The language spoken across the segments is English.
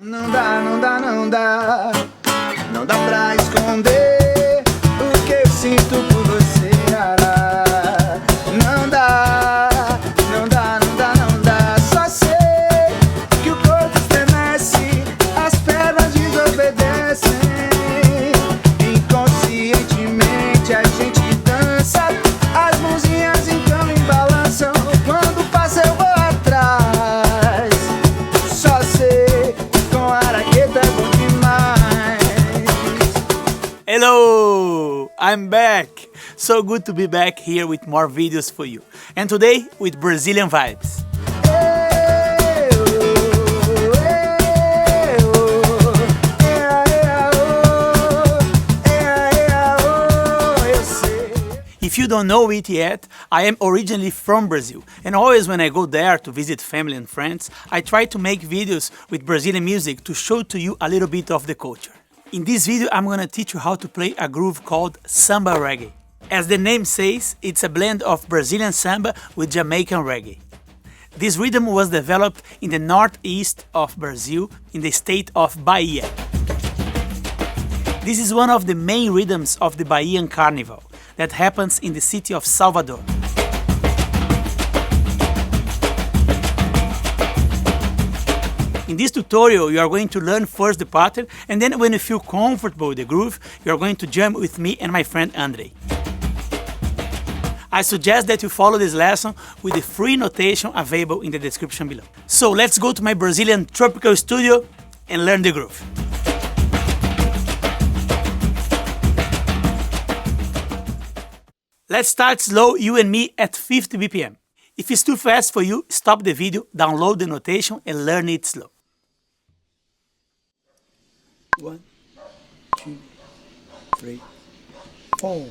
Não dá, não dá, não dá. Não dá pra esconder o que eu sinto por você, Ará. Não dá, não dá, não dá, não dá. Só sei que o corpo estremece, as pernas desobedecem. Inconscientemente a gente dança, as mãozinhas então me balançam. Quando passa eu vou atrás. Só sei com a raqueta é bom demais. Hello, I'm back. So good to be back here with more videos for you. And today with Brazilian vibes. If you don't know it yet, I am originally from Brazil, and always when I go there to visit family and friends, I try to make videos with Brazilian music to show to you a little bit of the culture. In this video, I'm gonna teach you how to play a groove called Samba Reggae. As the name says, it's a blend of Brazilian samba with Jamaican reggae. This rhythm was developed in the northeast of Brazil, in the state of Bahia. This is one of the main rhythms of the Bahian Carnival that happens in the city of Salvador. In this tutorial, you are going to learn first the pattern, and then when you feel comfortable with the groove, you are going to jam with me and my friend Andrei. I suggest that you follow this lesson with the free notation available in the description below. So let's go to my Brazilian tropical studio and learn the groove. Let's start slow, you and me, at 50 BPM. If it's too fast for you, stop the video, download the notation and learn it slow. 1, 2, 3, 4.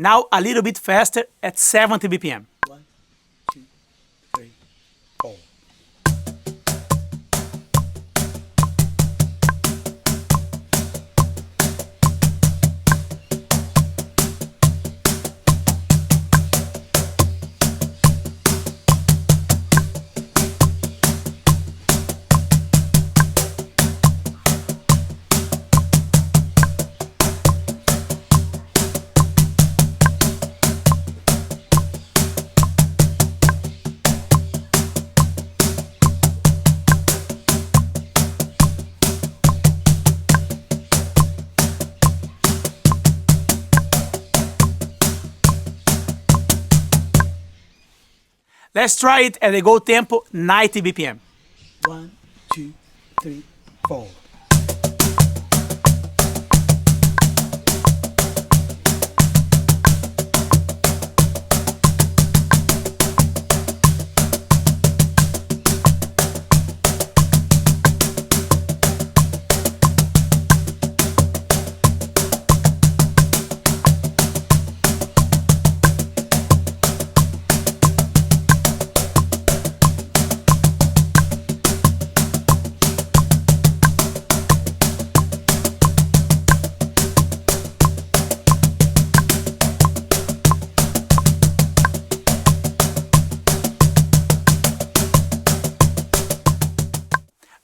Now a little bit faster at 70 BPM. 1, 2, 3, 4. Let's try it at a go tempo 90 BPM. 1, 2, 3, 4.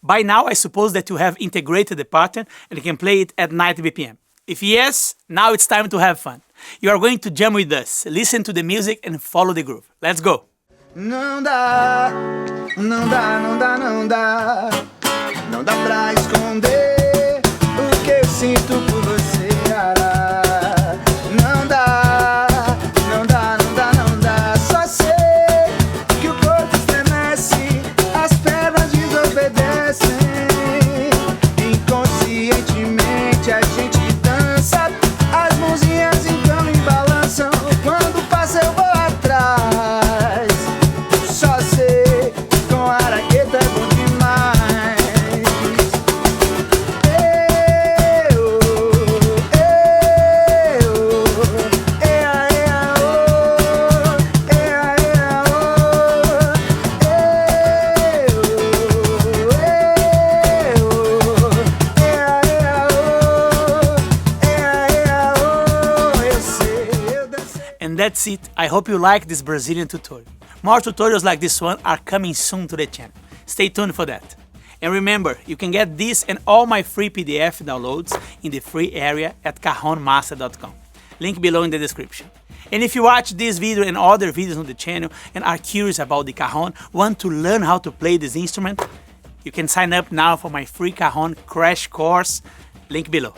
By now, I suppose that you have integrated the pattern and you can play it at 90 BPM. If yes, now it's time to have fun. You are going to jam with us, listen to the music and follow the groove. Let's go! Não dá, não dá, não dá, não dá. Não dá pra esconder o que eu sinto por você, Ará. Não dá, não dá, não dá, não dá. Só sei That's it. I hope you like this Brazilian tutorial. More tutorials like this one are coming soon to the channel. Stay tuned for that. And remember, you can get this and all my free PDF downloads in the free area at cajonmaster.com. Link below in the description. And if you watch this video and other videos on the channel and are curious about the cajon, want to learn how to play this instrument, you can sign up now for my free cajon crash course, link below.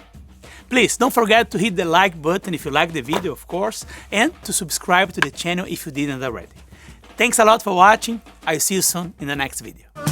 Please don't forget to hit the like button if you like the video, of course, and to subscribe to the channel if you didn't already. Thanks a lot for watching. I'll see you soon in the next video.